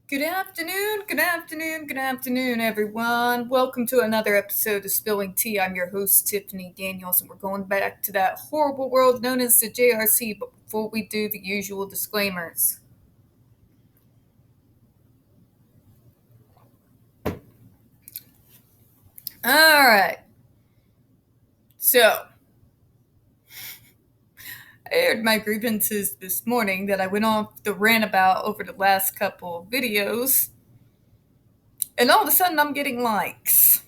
Good afternoon, everyone. Welcome to another episode of Spilling Tea. I'm your host, Tiffany Daniels, and we're going back to that horrible world known as the JRC. But before we do, the usual disclaimers. Alright. So, I aired my grievances this morning that I went off the rant about over the last couple of videos. And all of a sudden, I'm getting likes.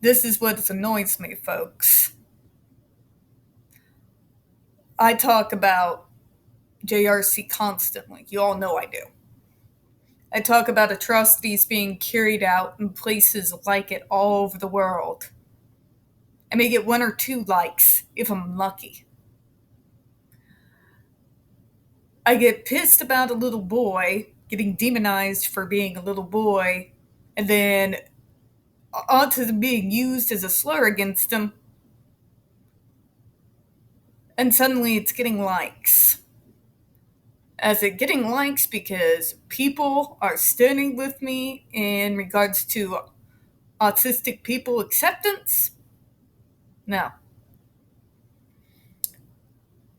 This is what annoys me, folks. I talk about JRC constantly. You all know I do. I talk about atrocities being carried out in places like it all over the world. I may get 1 or 2 likes if I'm lucky. I get pissed about a little boy getting demonized for being a little boy, and then autism being used as a slur against him, and suddenly it's getting likes. As it getting likes because people are standing with me in regards to autistic people acceptance? No.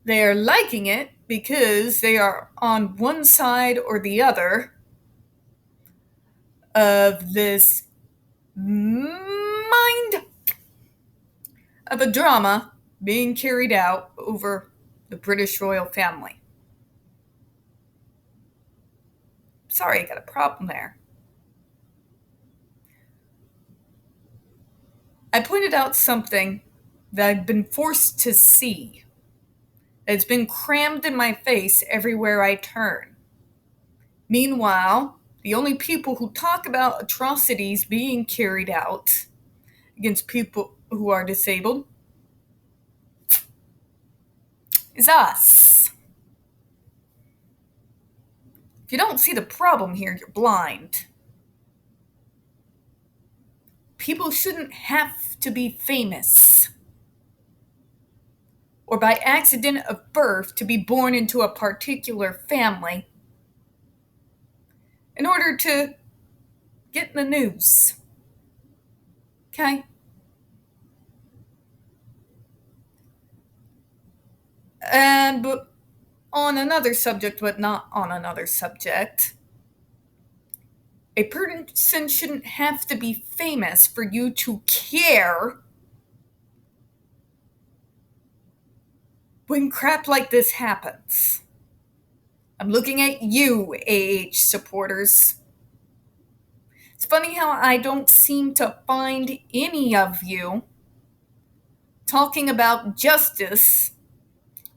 They are liking it because they are on one side or the other of this mind of a drama being carried out over the British royal family. Sorry, I got a problem there. I pointed out something that I've been forced to see. It's been crammed in my face everywhere I turn. Meanwhile, the only people who talk about atrocities being carried out against people who are disabled is us. If you don't see the problem here, you're blind. People shouldn't have to be famous or by accident of birth to be born into a particular family in order to get in the news. Okay? And on another subject, but not on another subject, a person shouldn't have to be famous for you to care when crap like this happens. I'm looking at you, AH supporters. It's funny how I don't seem to find any of you talking about justice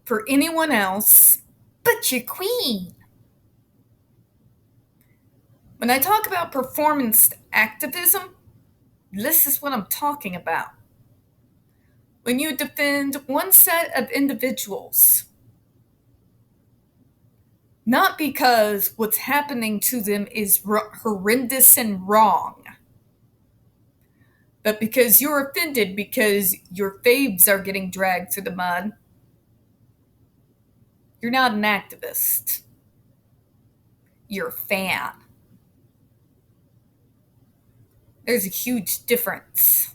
for anyone else but your queen. When I talk about performance activism, this is what I'm talking about. When you defend one set of individuals, not because what's happening to them is horrendous and wrong, but because you're offended because your faves are getting dragged through the mud, you're not an activist. You're a fan. There's a huge difference.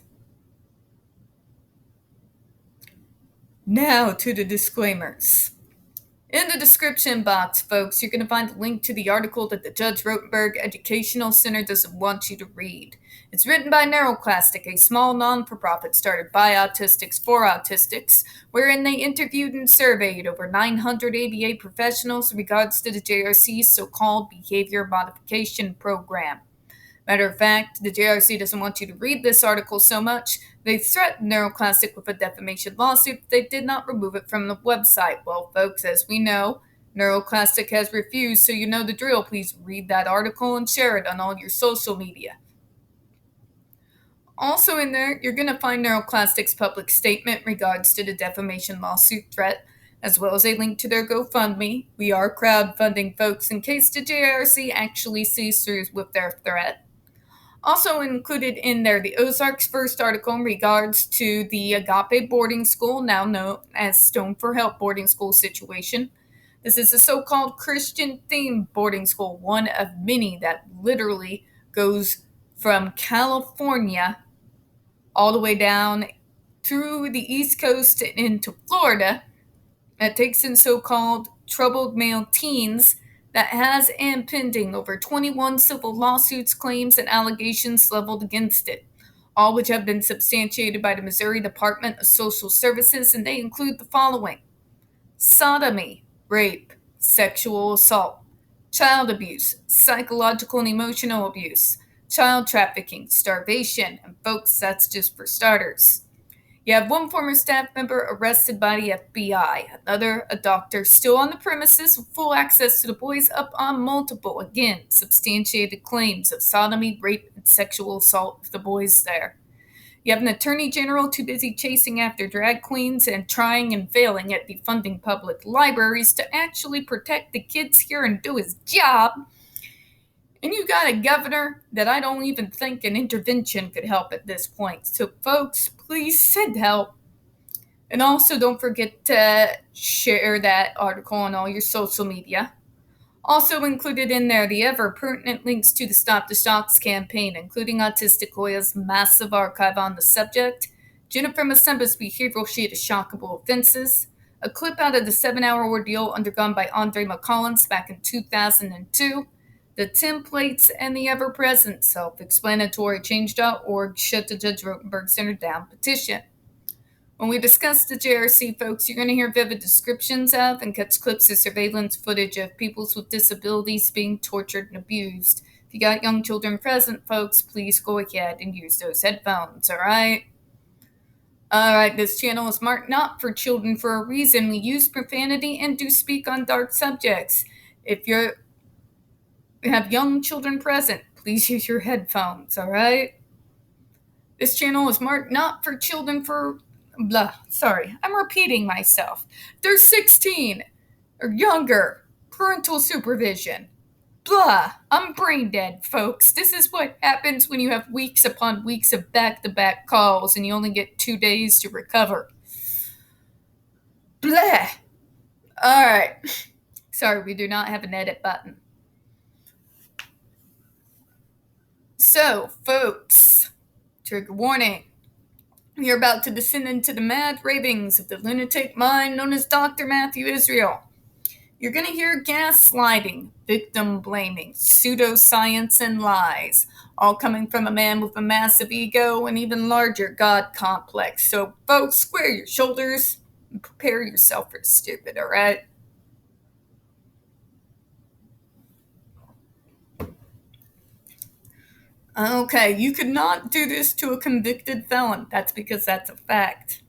Now to the disclaimers. In the description box, folks, you're going to find a link to the article that the Judge Rotenberg Educational Center doesn't want you to read. It's written by NeuroClastic, a small non-for-profit started by autistics for autistics, wherein they interviewed and surveyed over 900 ABA professionals in regards to the JRC's so-called behavior modification program. Matter of fact, the JRC doesn't want you to read this article so much, they threatened NeuroClastic with a defamation lawsuit if they did not remove it from the website. Well, folks, as we know, NeuroClastic has refused, so you know the drill. Please read that article and share it on all your social media. Also in there, you're going to find NeuroClastic's public statement in regards to the defamation lawsuit threat, as well as a link to their GoFundMe. We are crowdfunding, folks, in case the JRC actually sees through with their threat. Also included in there, the Ozark's first article in regards to the Agape boarding school, now known as Stone for Help boarding school situation. This is a so-called Christian-themed boarding school, one of many that literally goes from California all the way down through the East Coast and into Florida, that takes in so-called troubled male teens, that has and pending over 21 civil lawsuits, claims, and allegations leveled against it, all which have been substantiated by the Missouri Department of Social Services, and they include the following: sodomy, rape, sexual assault, child abuse, psychological and emotional abuse, child trafficking, starvation, and folks, that's just for starters. You have one former staff member arrested by the FBI, another a doctor still on the premises with full access to the boys, up on multiple, again, substantiated claims of sodomy, rape, and sexual assault of the boys there. You have an attorney general too busy chasing after drag queens and trying and failing at defunding public libraries to actually protect the kids here and do his job. And you got a governor that I don't even think an intervention could help at this point. So, folks, please send help. And also, don't forget to share that article on all your social media. Also included in there, the ever-pertinent links to the Stop the Shocks campaign, including Autistic Hoya's massive archive on the subject, Jennifer Masemba's behavioral sheet of shockable offenses, a clip out of the 7-hour ordeal undergone by Andre McCollins back in 2002, the templates, and the ever-present self-explanatory Change.org Shut the Judge Rotenberg Center Down petition. When we discuss the JRC, folks, you're going to hear vivid descriptions of and catch clips of surveillance footage of people with disabilities being tortured and abused. If you got young children present, folks, please go ahead and use those headphones, alright? Alright, this channel is marked not for children for a reason. We use profanity and do speak on dark subjects. If you have young children present, please use your headphones, alright? This channel is marked not for children for I'm repeating myself. They're 16 or younger. Parental supervision. I'm brain dead, folks. This is what happens when you have weeks upon weeks of back-to-back calls and you only get 2 days to recover. Alright. Sorry, we do not have an edit button. So, folks, trigger warning. We are about to descend into the mad ravings of the lunatic mind known as Dr. Matthew Israel. You're going to hear gaslighting, victim blaming, pseudoscience, and lies, all coming from a man with a massive ego and even larger God complex. So, folks, square your shoulders and prepare yourself for the stupid, alright? Okay, you could not do this to a convicted felon. That's because that's a fact.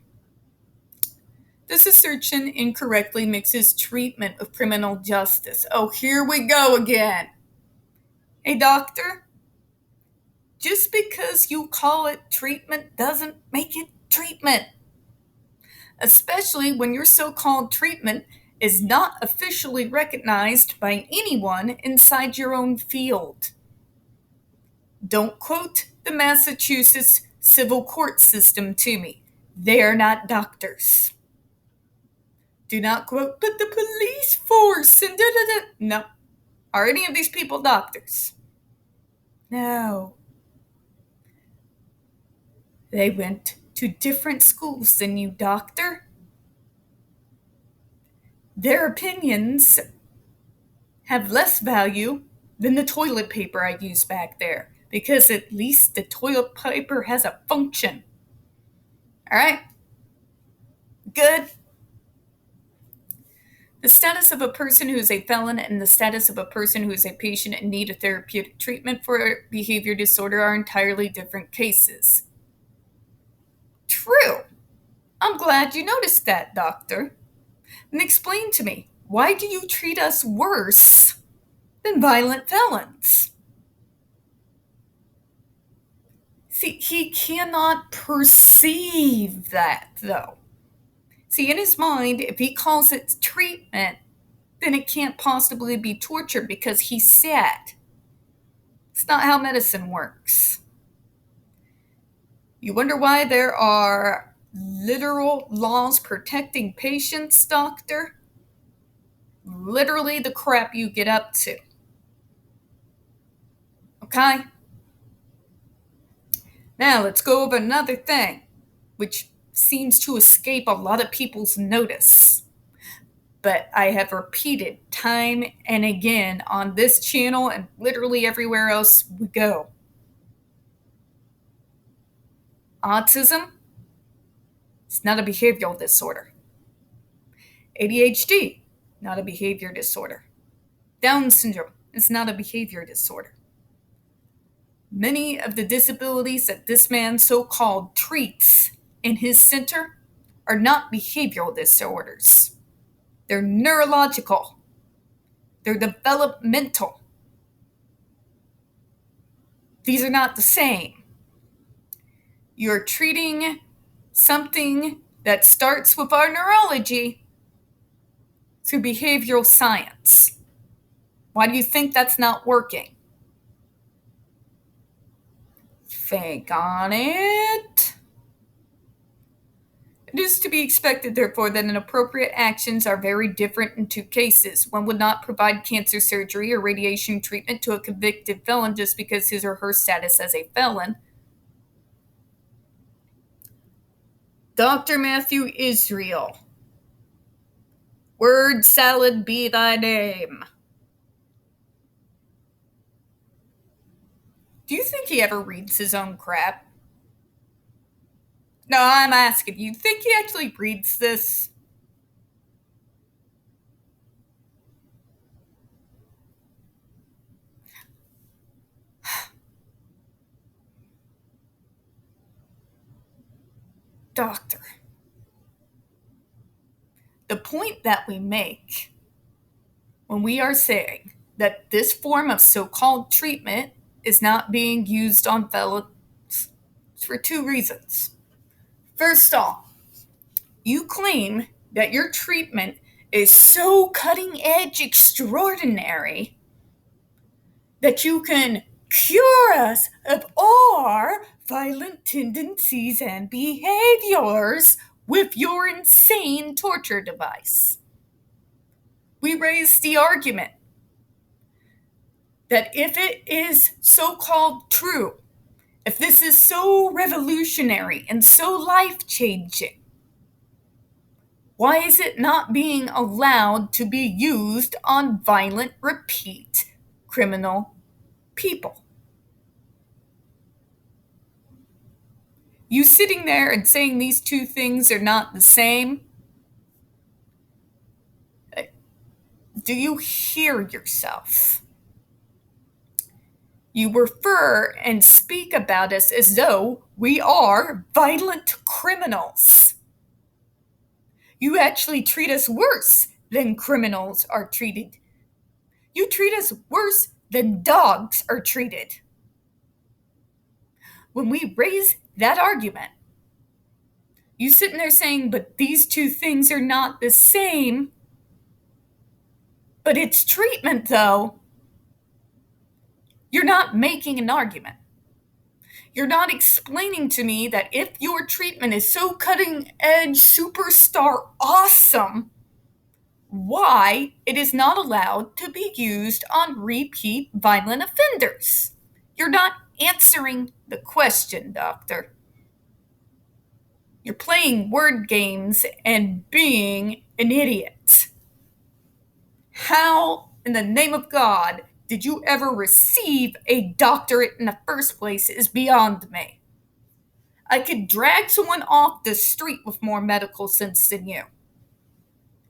This assertion incorrectly mixes treatment with criminal justice. Oh, here we go again. Hey, doctor, just because you call it treatment doesn't make it treatment. Especially when your so-called treatment is not officially recognized by anyone inside your own field. Don't quote the Massachusetts civil court system to me. They're not doctors. Do not quote, but the police force and da-da-da. No. Are any of these people doctors? No. They went to different schools than you, doctor. Their opinions have less value than the toilet paper I used back there, because at least the toilet paper has a function. Alright? Good. The status of a person who is a felon and the status of a person who is a patient in need of therapeutic treatment for a behavior disorder are entirely different cases. True. I'm glad you noticed that, doctor. And explain to me, why do you treat us worse than violent felons? See, he cannot perceive that, though. See, in his mind, if he calls it treatment, then it can't possibly be torture because he's sad. It's not how medicine works. You wonder why there are literal laws protecting patients, doctor? literally the crap you get up to. Okay? Now let's go over another thing, which seems to escape a lot of people's notice. But I have repeated time and again on this channel and literally everywhere else we go. Autism is not a behavioral disorder. ADHD, not a behavior disorder. Down syndrome is not a behavior disorder. Many of the disabilities that this man so-called treats in his center are not behavioral disorders. They're neurological. They're developmental. These are not the same. You're treating something that starts with our neurology through behavioral science. Why do you think that's not working? Think on it. It is to be expected, therefore, that inappropriate actions are very different in two cases. One would not provide cancer surgery or radiation treatment to a convicted felon just because his or her status as a felon. Dr. Matthew Israel. Word salad be thy name. Do you think he ever reads his own crap? No, I'm asking, you think he actually reads this? Doctor. The point that we make when we are saying that this form of so-called treatment is not being used on felons is for two reasons. First off, you claim that your treatment is so cutting edge extraordinary that you can cure us of our violent tendencies and behaviors with your insane torture device. We raised the argument that if it is so-called true, if this is so revolutionary and so life-changing, why is it not being allowed to be used on violent, repeat criminal people? You sitting there and saying these two things are not the same? Do you hear yourself? You refer and speak about us as though we are violent criminals. You actually treat us worse than criminals are treated. You treat us worse than dogs are treated. When we raise that argument, you sitting there saying, but these two things are not the same. But it's treatment, though. You're not making an argument. You're not explaining to me that if your treatment is so cutting edge, superstar awesome, why it is not allowed to be used on repeat violent offenders. You're not answering the question, doctor. You're playing word games and being an idiot. How, in the name of God, did you ever receive a doctorate in the first place is beyond me. I could drag someone off the street with more medical sense than you.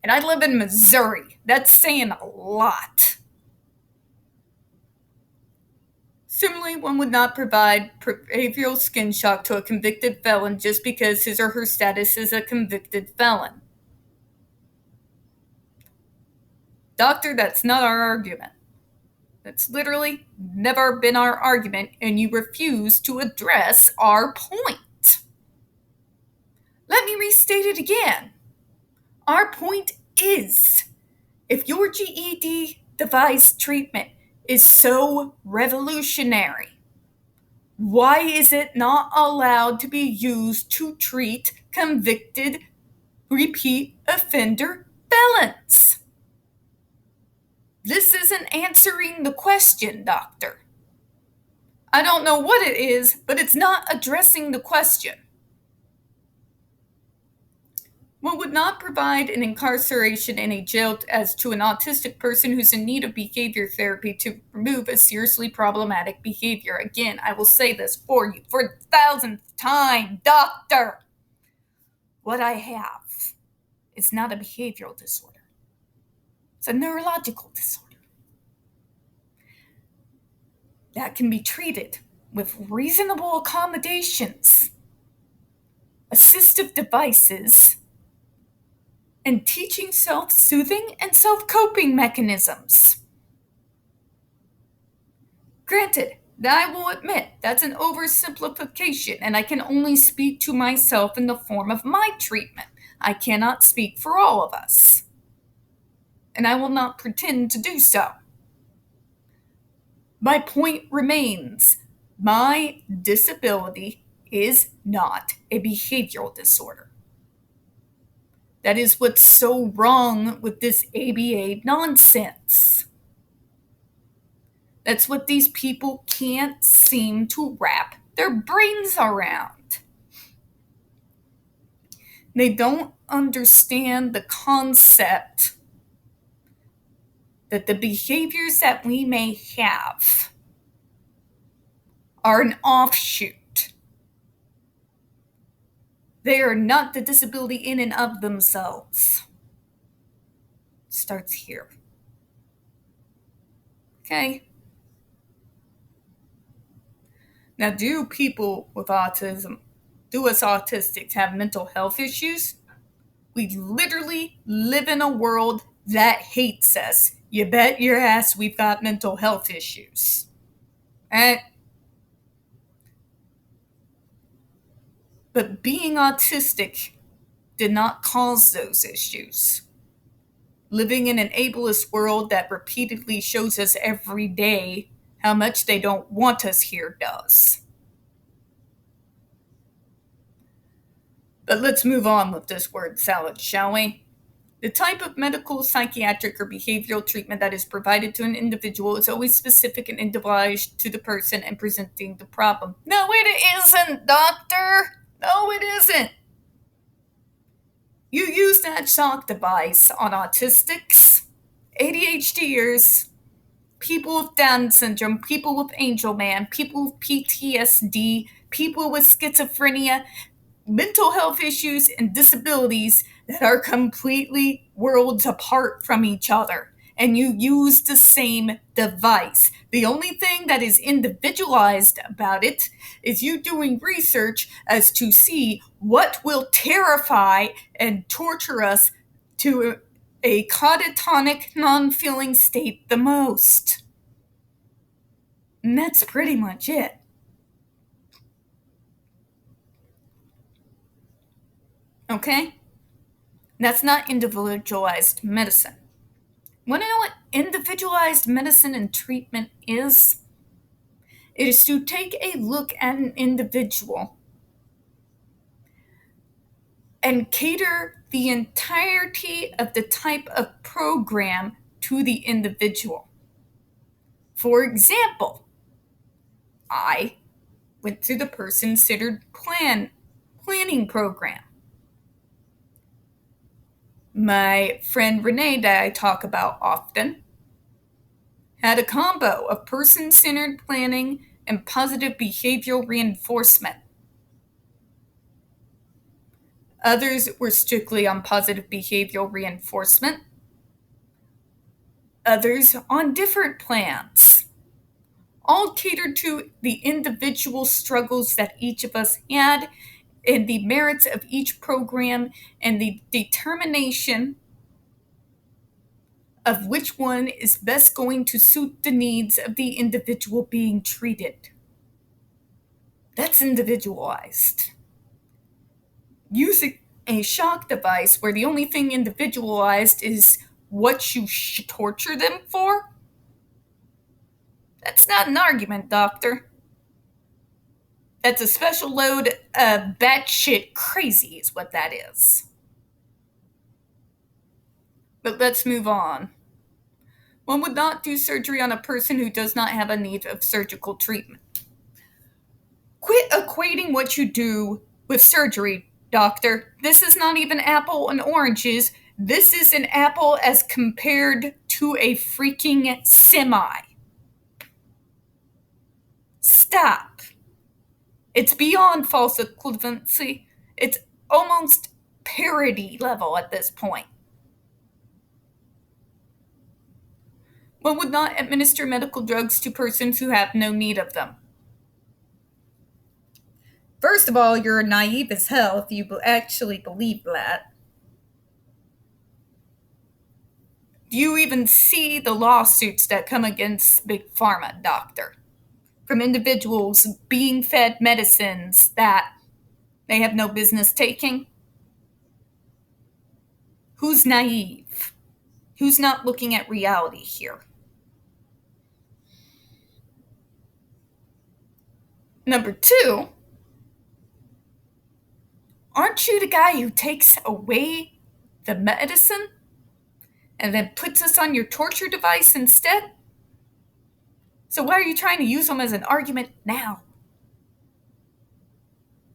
And I live in Missouri. That's saying a lot. Similarly, one would not provide behavioral skin shock to a convicted felon just because his or her status is a convicted felon. Doctor, that's not our argument. That's literally never been our argument, and you refuse to address our point. Let me restate it again. Our point is, if your GED device treatment is so revolutionary, why is it not allowed to be used to treat convicted repeat offender felons? isn't answering the question, doctor. I don't know what it is, but it's not addressing the question. One would not provide an incarceration in a jail as to an autistic person who's in need of behavior therapy to remove a seriously problematic behavior. Again, I will say this for you for the 1000th time, doctor. What I have is not a behavioral disorder. It's a neurological disorder that can be treated with reasonable accommodations, assistive devices, and teaching self-soothing and self-coping mechanisms. Granted, I will admit that's an oversimplification, and I can only speak to myself in the form of my treatment. I cannot speak for all of us, and I will not pretend to do so. My point remains, my disability is not a behavioral disorder. That is what's so wrong with this ABA nonsense. That's what these people can't seem to wrap their brains around. They don't understand the concept that the behaviors that we may have are an offshoot. They are not the disability in and of themselves. Starts here. Okay? Now, do people with autism, do us autistics have mental health issues? We literally live in a world that hates us. You bet your ass we've got mental health issues. Right? But being autistic did not cause those issues. Living in an ableist world that repeatedly shows us every day how much they don't want us here does. But let's move on with this word salad, shall we? The type of medical, psychiatric, or behavioral treatment that is provided to an individual is always specific and individualized to the person and presenting the problem. No, it isn't, doctor. No, it isn't. You use that shock device on autistics, ADHDers, people with Down syndrome, people with Angelman, people with PTSD, people with schizophrenia, mental health issues, and disabilities that are completely worlds apart from each other. And you use the same device. The only thing that is individualized about it is you doing research as to see what will terrify and torture us to a catatonic, non-feeling state the most. And that's pretty much it. Okay? That's not individualized medicine. Want to know what individualized medicine and treatment is? It is to take a look at an individual and cater the entirety of the type of program to the individual. For example, I went through the person-centered planning program. My friend Renee, that I talk about often, had a combo of person-centered planning and positive behavioral reinforcement. Others were strictly on positive behavioral reinforcement. Others on different plans. All catered to the individual struggles that each of us had and the merits of each program and the determination of which one is best going to suit the needs of the individual being treated. That's individualized. Using a shock device where the only thing individualized is what you should torture them for? That's not an argument, doctor. That's a special load of batshit crazy is what that is. But let's move on. One would not do surgery on a person who does not have a need of surgical treatment. Quit equating what you do with surgery, doctor. This is not even apple and oranges. This is an apple as compared to a freaking semi. Stop. It's beyond false equivalency. It's almost parody level at this point. One would not administer medical drugs to persons who have no need of them. First of all, you're naive as hell if you actually believe that. Do you even see the lawsuits that come against Big Pharma, doctor? From individuals being fed medicines that they have no business taking? Who's naive? Who's not looking at reality here? Number two, aren't you the guy who takes away the medicine and then puts us on your torture device instead? So why are you trying to use them as an argument now?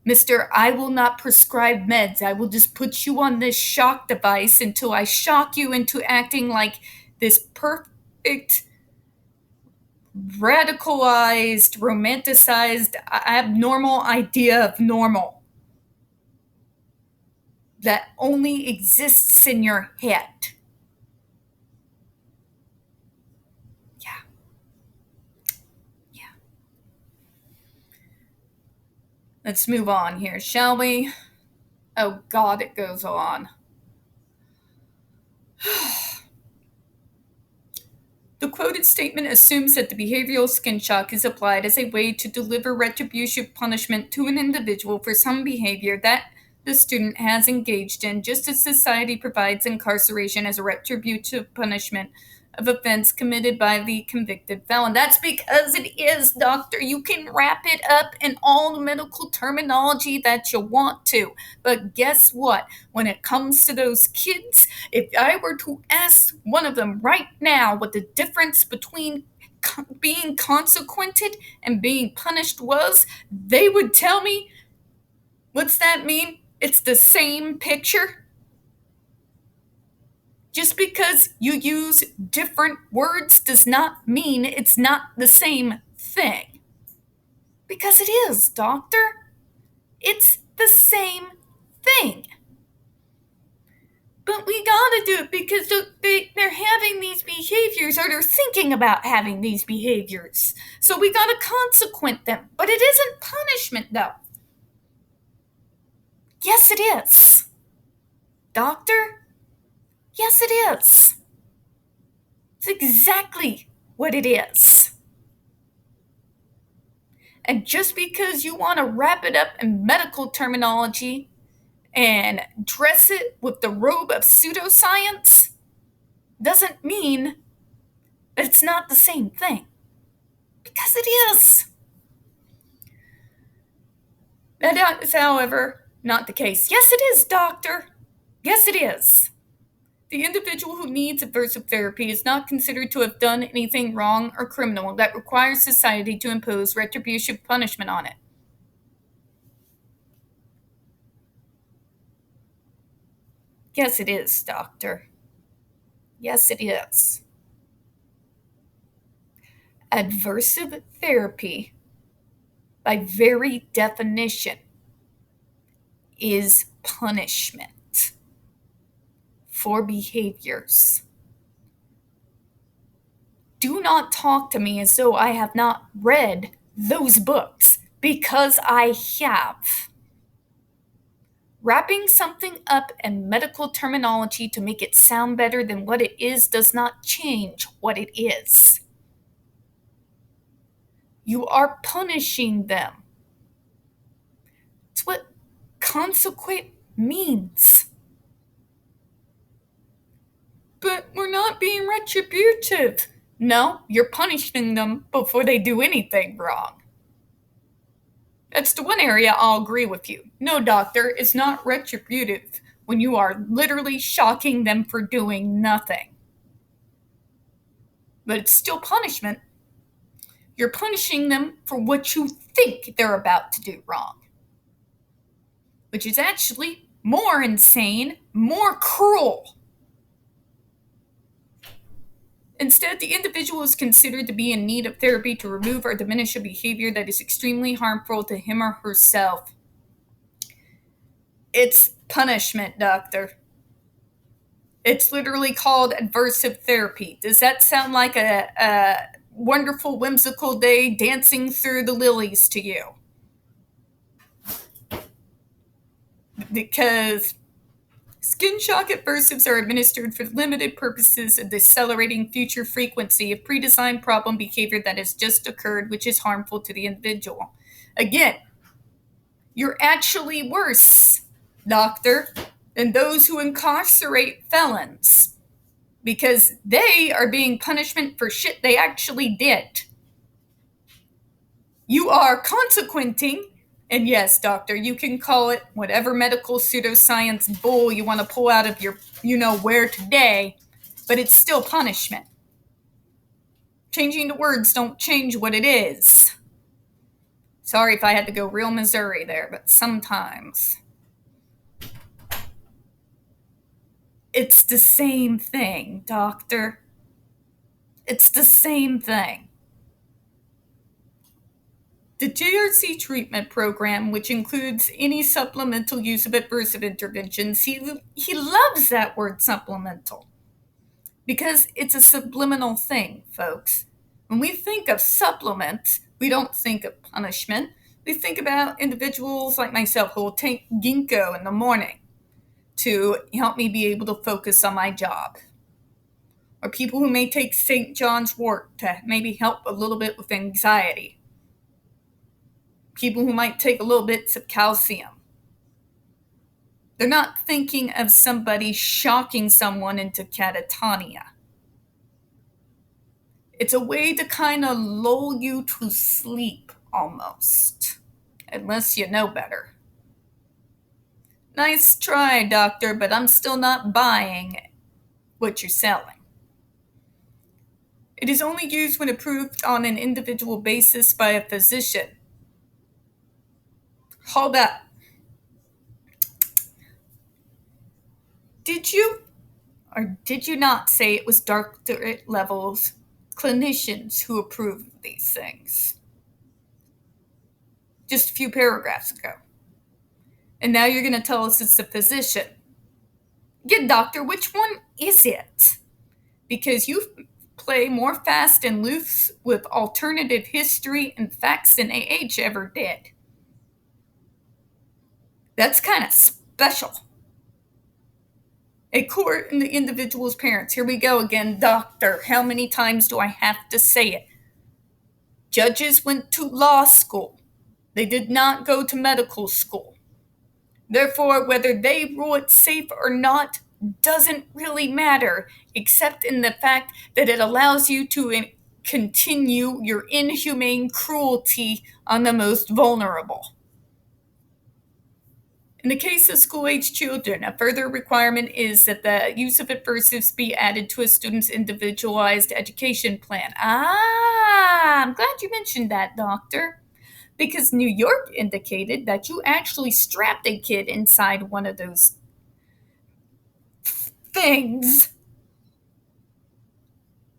Mister, I will not prescribe meds. I will just put you on this shock device until I shock you into acting like this perfect, radicalized, romanticized, abnormal idea of normal that only exists in your head. Let's move on here, shall we? Oh God, it goes on. The quoted statement assumes that the behavioral skin shock is applied as a way to deliver retributive punishment to an individual for some behavior that the student has engaged in, just as society provides incarceration as a retributive punishment of offense committed by the convicted felon. That's because it is, doctor. You can wrap it up in all the medical terminology that you want to. But guess what? When it comes to those kids, if I were to ask one of them right now what the difference between being consequented and being punished was, they would tell me, what's that mean? It's the same picture. Just because you use different words does not mean it's not the same thing. Because it is, doctor. It's the same thing. But we gotta do it because they're having these behaviors, or they're thinking about having these behaviors. So we gotta consequent them. But it isn't punishment, though. Yes, it is. Doctor? Yes, it is. It's exactly what it is. And just because you want to wrap it up in medical terminology and dress it with the robe of pseudoscience doesn't mean that it's not the same thing. Because it is. That is, however, not the case. Yes, it is, doctor. Yes, it is. The individual who needs aversive therapy is not considered to have done anything wrong or criminal that requires society to impose retributive punishment on it. Yes, it is, doctor. Yes, it is. Aversive therapy, by very definition, is punishment for behaviors. Do not talk to me as though I have not read those books, because I have. Wrapping something up in medical terminology to make it sound better than what it is does not change what it is. You are punishing them. It's what consequent means. But we're not being retributive. No, you're punishing them before they do anything wrong. That's the one area I'll agree with you. No, doctor, it's not retributive when you are literally shocking them for doing nothing. but it's still punishment. You're punishing them for what you think they're about to do wrong, which is actually more insane, more cruel. Instead, the individual is considered to be in need of therapy to remove or diminish a behavior that is extremely harmful to him or herself. It's punishment, doctor. It's literally called adversive therapy. Does that sound like a wonderful, whimsical day dancing through the lilies to you? Because skin shock adversives are administered for limited purposes of decelerating future frequency of pre-designed problem behavior that has just occurred, which is harmful to the individual. Again, you're actually worse, doctor, than those who incarcerate felons, because they are being punishment for shit they actually did. You are consequenting, and yes, doctor, you can call it whatever medical pseudoscience bull you want to pull out of your you-know-where today, but it's still punishment. Changing the words don't change what it is. Sorry if I had to go real Missouri there, but sometimes. It's the same thing, doctor. It's the same thing. The JRC treatment program, which includes any supplemental use of adversive interventions, he loves that word supplemental because it's a subliminal thing, folks. When we think of supplements, we don't think of punishment. We think about individuals like myself who will take ginkgo in the morning to help me be able to focus on my job. Or people who may take St. John's wort to maybe help a little bit with anxiety. People who might take a little bits of calcium. They're not thinking of somebody shocking someone into catatonia. It's a way to kind of lull you to sleep, almost. Unless you know better. Nice try, doctor, but I'm still not buying what you're selling. It is only used when approved on an individual basis by a physician. Hold up. Did you or did you not say it was doctorate levels clinicians who approve of these things? Just a few paragraphs ago. And now you're going to tell us it's a physician. Yeah, doctor, which one is it? Because you play more fast and loose with alternative history and facts than AH ever did. That's kind of special. A court and the individual's parents. Here we go again, doctor. How many times do I have to say it? Judges went to law school. They did not go to medical school. Therefore, whether they rule it safe or not doesn't really matter, except in the fact that it allows you to continue your inhumane cruelty on the most vulnerable. In the case of school-age children, a further requirement is that the use of adversives be added to a student's individualized education plan. I'm glad you mentioned that, doctor. Because New York indicated that you actually strapped a kid inside one of those things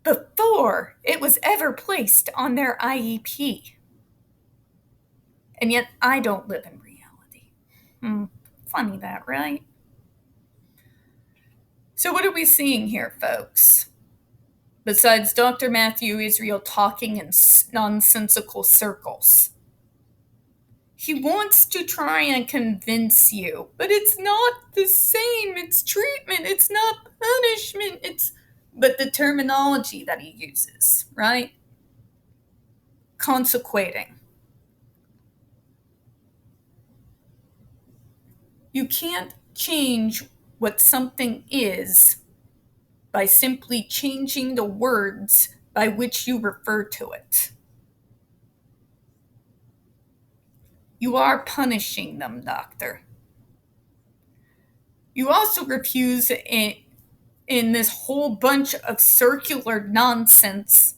before it was ever placed on their IEP. And yet I don't live in reality. Funny that, right? So what are we seeing here, folks? Besides Dr. Matthew Israel talking in nonsensical circles. He wants to try and convince you, but it's not the same. It's treatment. It's not punishment. But the terminology that he uses, right? Consequating. You can't change what something is by simply changing the words by which you refer to it. You are punishing them, doctor. You also refuse in this whole bunch of circular nonsense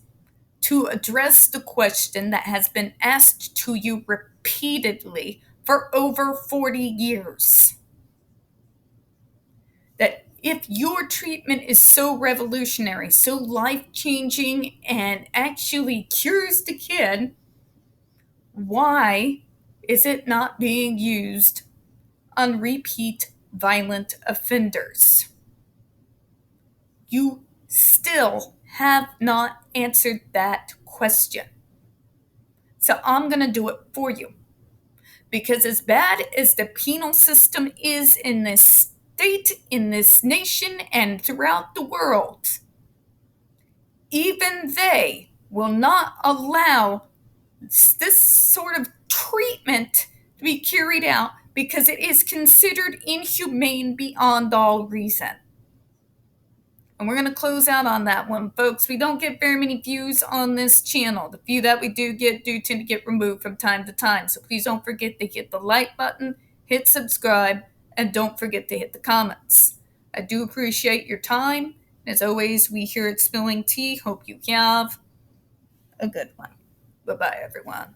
to address the question that has been asked to you repeatedly for over 40 years. That if your treatment is so revolutionary, so life-changing, and actually cures the kid, why is it not being used on repeat violent offenders? You still have not answered that question. So I'm going to do it for you. Because as bad as the penal system is in this state, in this nation, and throughout the world, even they will not allow this sort of treatment to be carried out because it is considered inhumane beyond all reason. And we're going to close out on that one, folks. We don't get very many views on this channel. The few that we do tend to get removed from time to time. So please don't forget to hit the like button, hit subscribe, and don't forget to hit the comments. I do appreciate your time. As always, we here at Spilling Tea hope you have a good one. Bye-bye, everyone.